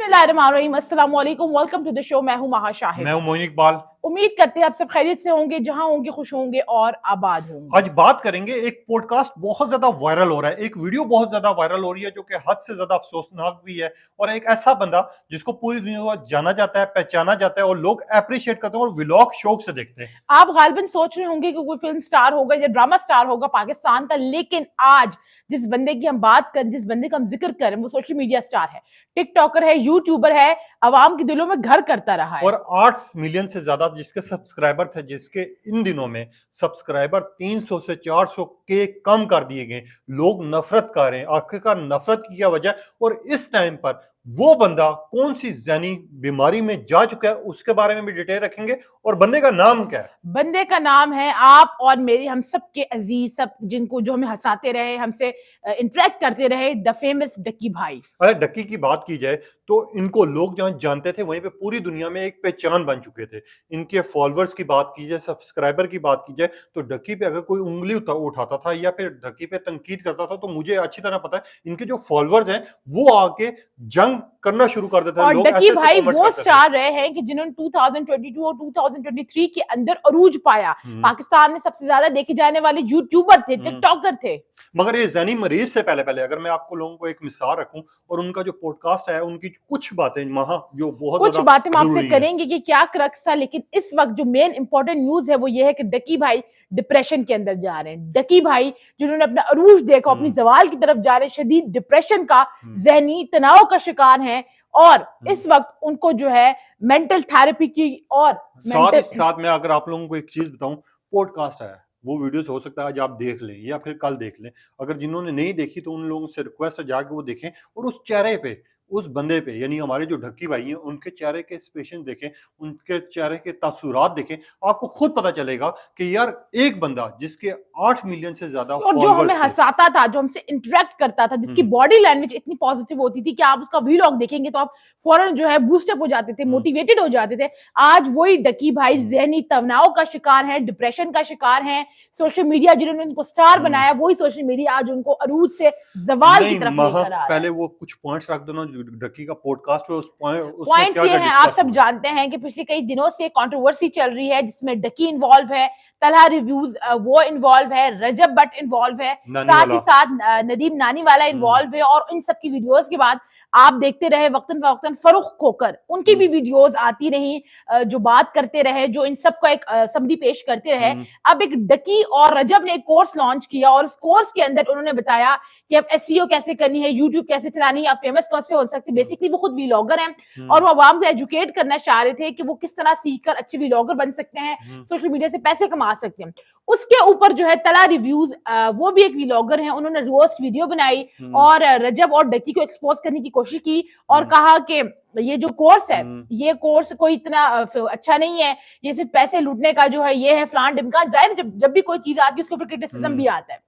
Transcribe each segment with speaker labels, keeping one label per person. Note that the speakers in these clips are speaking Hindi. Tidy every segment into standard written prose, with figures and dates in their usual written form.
Speaker 1: बिस्मिल्लाहिर्रहमानिर्रहीम, अस्सलाम वालेकुम, वेलकम टू द शो। मैं हूं महा शाहिद।
Speaker 2: मैं हूं मोइन इकबाल।
Speaker 1: उम्मीद करते हैं आप सब खैरियत से होंगे, जहां होंगे खुश होंगे और आबाद होंगे।
Speaker 2: आज बात करेंगे, एक पॉडकास्ट बहुत ज्यादा वायरल हो रहा है, एक वीडियो बहुत ज्यादा वायरल हो रही है जो कि हद से ज्यादा अफसोसनाक भी है। और एक ऐसा बंदा जिसको पूरी दुनिया में जाना जाता है, पहचाना जाता है और लोग अप्रिशिएट करते हैं और व्लॉग शौक से देखते हैं।
Speaker 1: आप गालिबन सोच रहे होंगे कि कोई फिल्म स्टार होगा या ड्रामा स्टार होगा पाकिस्तान का, लेकिन आज जिस बंदे की हम बात करें, जिस बंदे का हम जिक्र करें, वो सोशल मीडिया स्टार है, टिकटॉकर है, यूट्यूबर है, अवाम के दिलों में घर करता रहा है।
Speaker 2: और 8 मिलियन से ज्यादा जिसके सब्सक्राइबर थे, जिसके इन दिनों में सब्सक्राइबर 300 से 400 के कम कर दिए गए। लोग नफरत कर रहे हैं, आखिरकार नफरत की क्या वजह, और इस टाइम पर वो बंदा कौन सी ज़हनी बीमारी में जा चुका है, उसके बारे में भी डिटेल रखेंगे। और बंदे का नाम क्या है?
Speaker 1: बंदे का नाम है आप और मेरी, हम सब के अजीज, सब जिनको जो हमें हंसाते रहे, हमसे इंटरेक्ट करते रहे, द फेमस डक्की भाई।
Speaker 2: अगर डक्की की बात की जाए तो इनको लोग जहां जानते थे वहीं पे पूरी दुनिया में एक पहचान बन चुके थे। इनके फॉलोअर्स की बात की जाए, सब्सक्राइबर की बात की जाए, तो डक्की पे अगर कोई उंगली उठाता था या फिर डक्की पे तनकीद करता था, तो मुझे अच्छी तरह पता है इनके जो फॉलोअर्स हैं वो आके जंग करना शुरू कर देते थे।
Speaker 1: और
Speaker 2: लोग
Speaker 1: डक्की
Speaker 2: ऐसे
Speaker 1: भाई
Speaker 2: कमेंट्स
Speaker 1: वो
Speaker 2: करते थे।
Speaker 1: स्टार रहे हैं कि जिन्होंने 2022 और 2023 के अंदर अरूज पाया। पाकिस्तान में सबसे ज्यादा देखे जाने वाले यूट्यूबर थे, टिकटॉकर थे।
Speaker 2: मगर ये ज़हनी मरीज से पहले पहले अगर मैं आपको लोगों को एक मिसाल रखूं, और उनका जो पॉडकास्ट है, उनकी कुछ बातें वहां जो बहुत
Speaker 1: कुछ
Speaker 2: ज्यादा
Speaker 1: बातें हम आपसे
Speaker 2: जरूरी है।
Speaker 1: करेंगे कि क्या क्रक्स था, लेकिन इस वक्त जो मेन इंपॉर्टेंट न्यूज है वो ये है कि डक्की भाई डिप्रेशन के अंदर जा रहे हैं। डक्की भाई जिन्होंने अपना अरूज देखा, अपनी जवाल की तरफ जा रहे हैं, शदीद डिप्रेशन का, जहनी तनाव का शिकार हैं। और इस वक्त उनको जो है मेंटल थेरेपी की और
Speaker 2: साथ में अगर आप लोगों को एक चीज बताऊं, पॉडकास्ट है, वो वीडियोस हो सकता है आज आप देख लें या फिर कल देख लें। अगर जिन्होंने नहीं देखी तो उन लोगों से रिक्वेस्ट है जाके वो देखें, और उस चेहरे पे, उस बंदे पे, यानी हमारे जो ढक्की भाई हैं, उनके चेहरे के एक्सप्रेशन देखें, उनके चेहरे के तासुरात देखें। आपको खुद पता चलेगा कि यार एक बंदा जिसके 8 मिलियन से ज्यादा
Speaker 1: और जो हमें
Speaker 2: फॉलोअर्स थे,
Speaker 1: हंसाता था, जो हमसे इंटरेक्ट करता था, जिसकी बॉडी लैंग्वेज इतनी पॉजिटिव होती थी कि आप उसका व्लॉग देखेंगे तो आप फौरन जो है बूस्टअप हो जाते थे, मोटिवेटेड हो जाते थे। आज वही डक्की भाई जहनी तनाव का शिकार है, डिप्रेशन का शिकार है। सोशल मीडिया जिन्होंने उनको स्टार बनाया, वही सोशल मीडिया आज उनको अरूज से जवाल की तरफ लेकर आ रहा है।
Speaker 2: पहले वो कुछ पॉइंट्स रख दो ना, डक्की का पॉडकास्ट है, उस
Speaker 1: पॉइंट्स ये हैं, आप सब जानते हैं कि पिछले कई दिनों से कंट्रोवर्सी चल रही है, जिसमें डक्की इन्वॉल्व है, तलहा रिव्यूज वो इन्वॉल्व है, रजब बट इन्वॉल्व है, साथ ही साथ नदीम नानीवाला इन्वॉल्व है। और इन सब की वीडियोस के बाद आप देखते रहे वक्तन फवक्तन फरूख खोकर उनकी भी वीडियोस आती रही, जो बात करते रहे, जो इन सब का एक समरी पेश करते रहे। अब एक डक्की और रजब ने एक कोर्स लॉन्च किया, और इस कोर्स के अंदर उन्होंने बताया कि अब एसईओ कैसे करनी है, यूट्यूब कैसे चलानी है, आप फेमस कैसे हो सकते। बेसिकली वो खुद व्लॉगर हैं और वो आवाम को एजुकेट करना चाह रहे थे कि वो किस तरह सीखकर अच्छे व्लॉगर बन सकते हैं, सोशल मीडिया से पैसे कमा सकते हैं। उसके ऊपर जो है तला रिव्यूज, वो भी एक व्लॉगर हैं, उन्होंने रोस्ट वीडियो बनाई और रजब और डक्की को एक्सपोज करने की कोशिश की और कहा कि ये जो कोर्स है, ये कोर्स कोई इतना अच्छा नहीं है, ये सिर्फ पैसे लूटने का जो है ये है, फलान ढिमका। जाहिर जब भी कोई चीज आती है उसके ऊपर क्रिटिसिज्म भी आता है।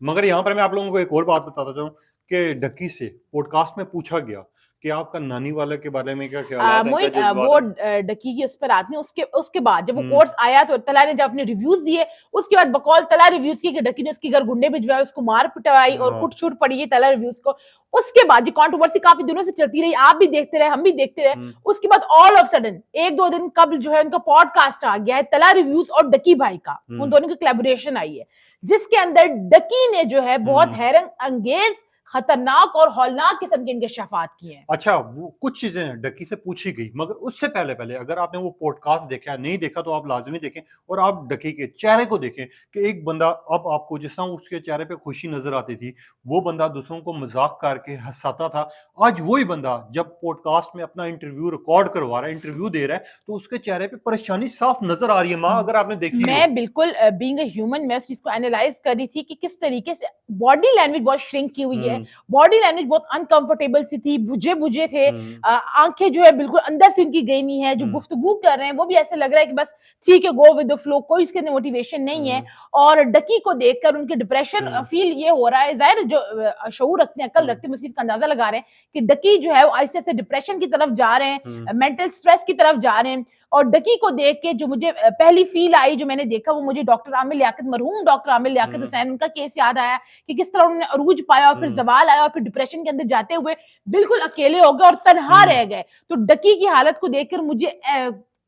Speaker 2: मगर यहाँ पर मैं आप लोगों को एक और बात बताता चाहूँ कि डक्की से पॉडकास्ट में पूछा गया कि आपका नानी वाला के बारे में क्या ख्याल है,
Speaker 1: वो डक्की की उस पर आते हैं। उसके बाद जब वो कोर्स आया तो तला ने जब अपने रिव्यूज दिए, उसके बाद बकौल तला रिव्यूज की कि डक्की ने उसके घर गुंडे भिजवाए, उसको मार पिटवाई और कुट छूट पड़ी है तला रिव्यूज को। उसके बाद ये कंट्रोवर्सी काफी दिनों से चलती रही, आप भी देखते रहे, हम भी देखते रहे। उसके बाद ऑल ऑफ सडन एक दो दिन कबल जो है उनका पॉडकास्ट आ गया है, तला रिव्यूज और डक्की भाई का, उन दोनों की कोलैबोरेशन आई है, जिसके अंदर डक्की ने जो है बहुत हैरत अंगेज, खतरनाक और हौलनाक किस्म के इंकशाफात किए हैं।
Speaker 2: अच्छा, वो कुछ चीजें डक्की से पूछी गई, मगर उससे पहले पहले अगर आपने वो पॉडकास्ट देखा, नहीं देखा तो आप लाजमी देखें और आप डक्की के चेहरे को देखें कि एक बंदा, अब आपको जिस तरह उसके चेहरे पे खुशी नजर आती थी, वो बंदा दूसरों को मजाक करके हंसाता था। आज वही बंदा जब पॉडकास्ट में अपना इंटरव्यू रिकॉर्ड करवा रहा है, इंटरव्यू दे रहा है, तो उसके चेहरे पे परेशानी साफ नजर आ रही है। माँ, अगर आपने देखी,
Speaker 1: मैं बिल्कुल बीइंग अ ह्यूमन, मैं उस चीज को एनालाइज कर रही थी कि किस तरीके से बॉडी लैंग्वेज बहुत श्रिंक की हुई है, बॉडी लैंग्वेज बहुत अनकंफर्टेबल सी थी, बुझे बुझे थे, आंखें जो है बिल्कुल अंदर से उनकी गई हुई है, जो गुफ्तगू कर रहे हैं वो भी ऐसे लग रहा है कि बस ठीक है, गो विद द फ्लो, कोई इसके अंदर मोटिवेशन नहीं है। और डक्की को देखकर उनके डिप्रेशन फील ये हो रहा है, जाहिर जो शऊर रखते हैं, अकल रखते हैं, उस चीज का अंदाजा लगा रहे हैं कि डक्की जो है वो आहिस्ते से डिप्रेशन की तरफ जा रहे हैं, मेंटल स्ट्रेस की तरफ जा रहे हैं। और डकी को देख के जो मुझे पहली फील आई, जो मैंने देखा, वो मुझे डॉक्टर आमिर लियाकत, मरहूम डॉक्टर आमिर लियाकत हुसैन, उनका केस याद आया कि किस तरह उन्होंने अरूज पाया और फिर जवाल आया और फिर डिप्रेशन के अंदर जाते हुए बिल्कुल अकेले हो गए और तनहा रह गए। तो डकी की हालत को देखकर मुझे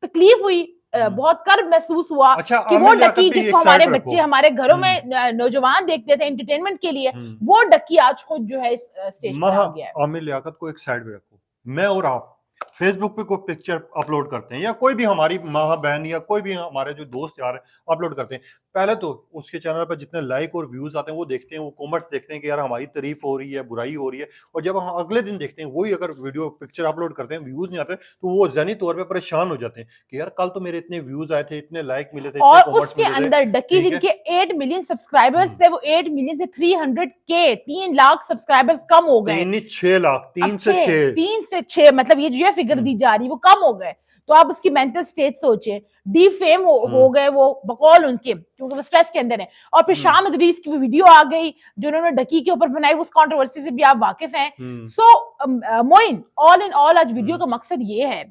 Speaker 1: तकलीफ हुई, बहुत कर्ब महसूस हुआ कि वो डकी जिसको हमारे बच्चे हमारे घरों में नौजवान देखते थे एंटरटेनमेंट के लिए, वो डकी आज खुद जो है इस स्टेज पे आ गया है।
Speaker 2: आमिर लियाकत को एक साइड पे रखो, मैं और आप फेसबुक पे कोई पिक्चर अपलोड करते हैं या कोई भी हमारी माँ बहन या कोई भी हमारे जो दोस्त यार अपलोड करते हैं, पहले तो उसके चैनल पर जितने लाइक और व्यूज आते हैं वो देखते हैं, वो कमेंट्स देखते हैं कि यार हमारी तारीफ हो रही है, बुराई हो रही है। और जब हम अगले दिन देखते हैं वही अगर वीडियो पिक्चर अपलोड करते हैं, व्यूज नहीं आते, तो वो ज़हनी तौर पे परेशान हो जाते हैं कि यार कल तो मेरे इतने व्यूज आए थे, इतने लाइक मिले थे,
Speaker 1: और उसके अंदर डकी जिनके 8 मिलियन सब्सक्राइबर्स थे, वो 8 मिलियन से 300K 3 लाख सब्सक्राइबर्स कम हो गए।
Speaker 2: 6 लाख 3
Speaker 1: से 6 मतलब ये जो फिगर दी जा रही वो कम हो गए। तो आप उसकी मेंटल स्टेट सोचे, डी फेम हो गए वो बकौल उनके, क्योंकि वो स्ट्रेस के अंदर है। और फिर शाम अदरीस की वीडियो आ गई जो उन्होंने डकी के ऊपर बनाई, उस कंट्रोवर्सी से भी आप वाकिफ हैं। सो मोइन, ऑल इन ऑल आज वीडियो का मकसद ये है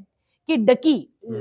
Speaker 1: कि डकी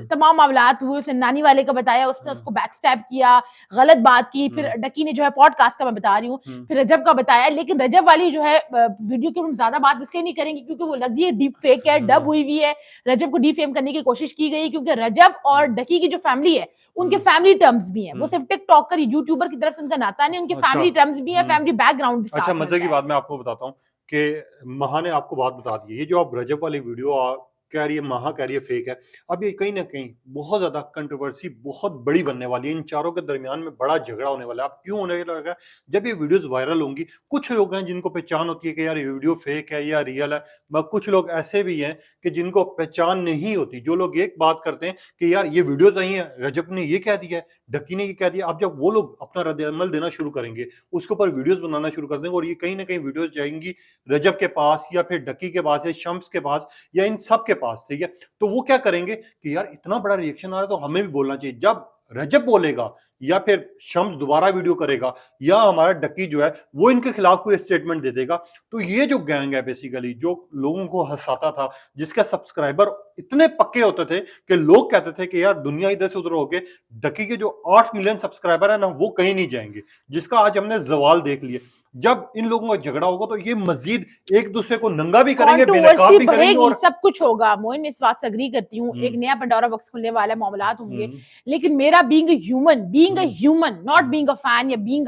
Speaker 1: तमाम मामलात हुए, उसने नानी वाले का बताया, उसने उसको बैकस्टैब किया, गलत बात की, फिर डकी ने जो है पॉडकास्ट का मैं बता रही हूँ, फिर रजब का बताया। लेकिन रजब वाली जो है वीडियो की हम ज्यादा बात इसलिए नहीं करेंगे क्योंकि वो लग रही है डीप फेक है, डब हुई हुई है, रजब को डीफेम करने की कोशिश की गई, क्योंकि रजब और डकी की जो फैमिली है उनके फैमिली टर्म्स भी हैं, वो सिर्फ टिकटॉकर यूट्यूबर की तरफ से उनका नाता नहीं, उनके फैमिली टर्म्स भी है, फैमिली बैकग्राउंड भी।
Speaker 2: अच्छा, मजे की बात मैं आपको बताता हूँ कि महा ने आपको बात बता दी है, ये जो आप रजब वाली वीडियो कह रही है, महा कह रही है फेक है, अब ये कहीं ना कहीं बहुत ज्यादा कंट्रोवर्सी बहुत बड़ी बनने वाली है, इन चारों के दरमियान में बड़ा झगड़ा होने वाला है। अब क्यों होने लगा? जब ये वीडियोस वायरल होंगी, कुछ लोग हैं जिनको पहचान होती है कि यार ये वीडियो फेक है या रियल है, मगर कुछ लोग ऐसे भी हैं कि जिनको पहचान नहीं होती, जो लोग एक बात करते हैं कि यार ये वीडियो सही है, रजब ने ये कह दिया है, डकी ने ये कह दिया। अब जब वो लोग अपना रद्द-ए-अमल देना शुरू करेंगे, उसके ऊपर वीडियोस बनाना शुरू कर देंगे और ये कहीं ना कहीं वीडियोस जाएंगी रजब के पास या फिर डकी के पास या शम्स के पास या इन सब के पास, ठीक है? तो वो क्या करेंगे कि यार इतना बड़ा रिएक्शन आ रहा है तो हमें भी बोलना चाहिए। जब रजब बोलेगा या फिर शम्स दोबारा वीडियो करेगा या हमारा डकी जो है वो इनके खिलाफ कोई स्टेटमेंट दे देगा, तो ये जो गैंग है बेसिकली जो लोगों को हंसाता था, जिसका सब्सक्राइबर इतने पक्के होते थे कि लोग कहते थे कि यार दुनिया इधर से उधर होके डकी के जो 8 मिलियन सब्सक्राइबर है ना वो कहीं नहीं जाएंगे, जिसका आज हमने जवाल देख लिया। जब इन लोगों का झगड़ा होगा तो ये मजीद एक दूसरे को नंगा भी करेंगे, बेनकाब भी करेंगे और
Speaker 1: सब कुछ होगा। मोइन, इस बात से एग्री करती हूँ, एक नया पंडोरा बॉक्स खुलने वाला, मामलात होंगे, लेकिन मेरा being a human not being a fan या बीइंग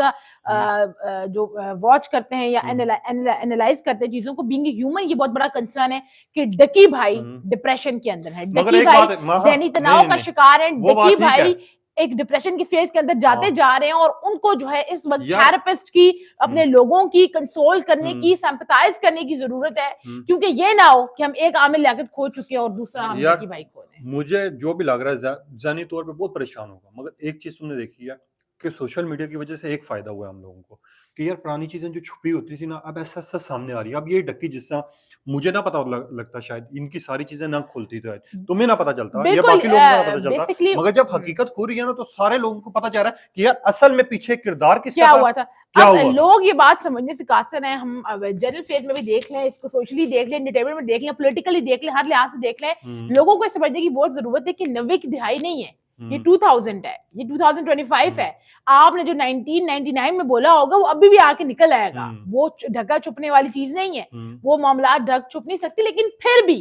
Speaker 1: जो वॉच करते हैं या एनालाइज करते हैं चीजों को, बीइंग अ ह्यूमन ये बहुत बड़ा कंसर्न है कि डकी भाई डिप्रेशन के अंदर है, डकी भाई ज़हनी तनाव का शिकार है, डकी भाई एक डिप्रेशन की फेज के अंदर जाते जा रहे हैं और उनको जो है इस वक्त थेरेपिस्ट की, अपने लोगों की कंसोल करने की, सिंपैथाइज करने की जरूरत है, क्योंकि ये ना हो कि हम एक आमिर लियाकत खो चुके हैं और दूसरा हम डकी भाई खो दें।
Speaker 2: मुझे जो भी लग रहा है ज़हनी तौर पे बहुत परेशान होगा, मगर एक चीज तुमने देखी है कि सोशल मीडिया की वजह से एक फायदा हुआ है हम लोगों को कि यार पुरानी चीजें जो छुपी होती थी ना अब ऐसा ऐसा सामने आ रही है। अब ये डकी जिसका मुझे ना पता लगता, शायद इनकी सारी चीजें ना खुलती, तो तुम्हें ना पता चलता या बाकी लोगों को ना पता चलता, मगर जब हकीकत खुल रही है ना तो सारे लोगों को पता चल रहा है कि यार असल में पीछे किरदार किसका
Speaker 1: हुआ था। अब लोग ये बात समझने से कासिर हैं, हम जनरल फेज में भी देख लें, इसको सोशली देख लें, एंटरटेनमेंट में देख लें, पॉलिटिकली देख लें, हर लिहाज से देख लें, लोगों को समझने की बहुत जरूरत है कि 90 की दिहाई नहीं है, ये 2000 है, ये 2025 है। आपने जो 1999 में बोला होगा वो अभी भी आके निकल आएगा, वो ढका छुपने वाली चीज नहीं है, वो मामला ढक छुप नहीं सकती। लेकिन फिर भी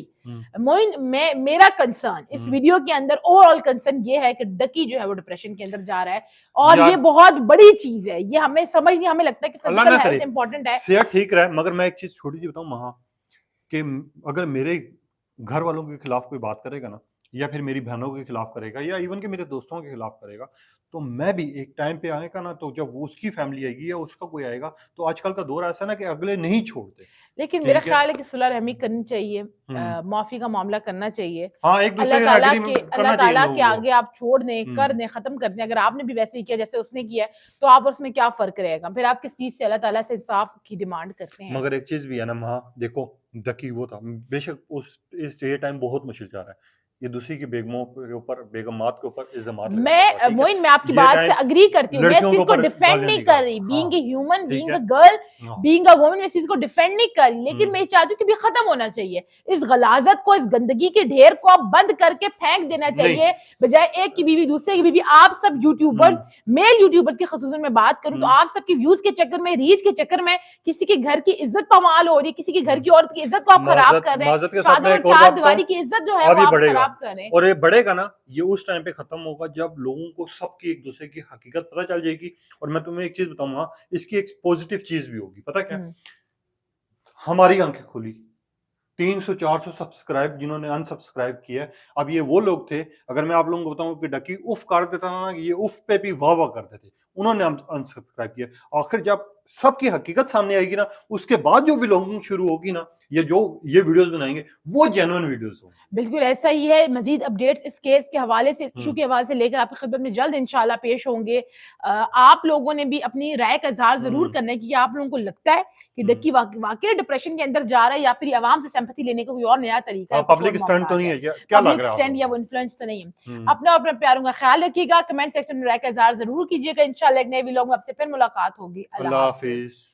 Speaker 1: मोइन, मेरा कंसर्न इस वीडियो के अंदर ओवरऑल कंसर्न ये है कि डकी जो है वो डिप्रेशन के अंदर जा रहा है और ये बहुत बड़ी चीज है, ये हमें समझ नहीं, हमें लगता है कि फिजिकल हेल्थ इंपॉर्टेंट है,
Speaker 2: सेहत ठीक रहे। मगर मैं एक चीज छोटी सी बताऊं महा, कि अगर मेरे घर वालों के खिलाफ कोई बात करेगा ना या फिर मेरी बहनों के खिलाफ करेगा या इवन के मेरे दोस्तों के खिलाफ करेगा, तो मैं भी एक टाइम पे आएगा ना, तो जब वो उसकी फैमिली आएगी या उसका कोई आएगा, तो आजकल का दौर ऐसा ना कि अगले नहीं छोड़ते।
Speaker 1: लेकिन मेरा ख्याल है कि सुलह रहमी करनी चाहिए, माफी का मामला करना चाहिए,
Speaker 2: हाँ, एक दूसरे
Speaker 1: अल्लाह ताला के आगे आप छोड़ दें, कर दें, खत्म कर दें। अगर आपने भी वैसे ही किया जैसे उसने किया तो आप उसमें क्या फर्क रहेगा? फिर आप किस चीज से अल्लाह ताला से इंसाफ की डिमांड करते हैं?
Speaker 2: मगर एक चीज भी है ना, देखो डकी वो था, बेशक उस इस ये टाइम बहुत मुश्किल जा रहा है, ये दूसरी की बेगमों के ऊपर, बेगमात के ऊपर इल्जामात लगाता था,
Speaker 1: मैं
Speaker 2: ठीक है?
Speaker 1: मोइन मैं आपकी
Speaker 2: ये
Speaker 1: बात
Speaker 2: टाइम
Speaker 1: से अग्री करती हूँ, मैं इस
Speaker 2: लड़कियों के
Speaker 1: चीज को
Speaker 2: ऊपर
Speaker 1: डिफेंड
Speaker 2: गालियां
Speaker 1: नहीं कर
Speaker 2: निकाल,
Speaker 1: रही,
Speaker 2: हाँ,
Speaker 1: बीइंग ए ह्यूमन,
Speaker 2: ठीक
Speaker 1: बीइंग
Speaker 2: है,
Speaker 1: अ गर्ल,
Speaker 2: हाँ,
Speaker 1: बीइंग अ वुमन, मैं इस चीज को डिफेंड नहीं कर रही, लेकिन मैं चाहती हूँ कि भी खत्म होना चाहिए इस गलाजत को, इस गंदगी के ढेर को आप बंद करके फेंक देना
Speaker 2: नहीं,
Speaker 1: चाहिए, बजाय एक की बीवी दूसरे की बीवी। आप सब यूट्यूबर्स, मेल यूट्यूबर्स की खसूसन में बात करूं तो आप सबकी व्यूज के चक्कर में, रीच के चक्कर में किसी के घर की इज्जत पामाल हो रही है, किसी के घर की औरत की इज्जत को आप खराब कर रहे हैं,
Speaker 2: माजरत के साथ
Speaker 1: चादर
Speaker 2: मैं
Speaker 1: और
Speaker 2: एक और
Speaker 1: चार
Speaker 2: बात
Speaker 1: दीवारी
Speaker 2: बताऊं,
Speaker 1: की इज्जत जो है वो
Speaker 2: आगे
Speaker 1: आप
Speaker 2: बढ़ेगा,
Speaker 1: खराब कर रहे हैं।
Speaker 2: और ये बढ़ेगा ना, ये उस टाइम पे खत्म होगा जब लोगों को सबकी एक दूसरे की हकीकत पता चल जाएगी। और मैं तुम्हें एक चीज बताऊंगा, इसकी एक पॉजिटिव चीज भी होगी, पता क्या? हमारी आंखें खुली, 300-400 सब्सक्राइब जिन्होंने अनसब्सक्राइब किया। अब ये वो लोग थे, अगर मैं आप लोगों को बताऊं कि डकी उफ कर देता था ना, ये उफ पे भी वाह वाह करते थे, उन्होंने अनसब्सक्राइब किया। आखिर जब सबकी हकीकत सामने आएगी ना, उसके बाद जो व्लॉगिंग शुरू होगी ना, ये वीडियोस बनाएंगे, वो जेन्युइन वीडियोस होंगे।
Speaker 1: बिल्कुल ऐसा ही है। मजीद अपडेट्स इस केस के हवाले से, इशू के हवाले से लेकर आपकी खिदमत में जल्द इंशाल्लाह पेश होंगे। आप लोगों ने भी अपनी राय का इजहार जरूर करना है कि आप लोगों को लगता है कि डक्की वाकई डिप्रेशन के अंदर जा रहा है, या फिर आवाम से सिंपैथी लेने का कोई और नया तरीका है,
Speaker 2: पब्लिक स्टंट तो नहीं है, क्या लग
Speaker 1: पब्लिक
Speaker 2: रहा है
Speaker 1: स्टैंड या
Speaker 2: आपको?
Speaker 1: वो इन्फ्लुएंस तो नहीं है। अपना और अपने प्यारों का ख्याल रखिएगा, कमेंट सेक्शन में राय का इजहार जरूर कीजिएगा। इंशाल्लाह एक नए व्लॉग में आपसे फिर मुलाकात होगी। अल्लाह
Speaker 2: अल्लाह
Speaker 1: हाफिज।
Speaker 2: हाफिज।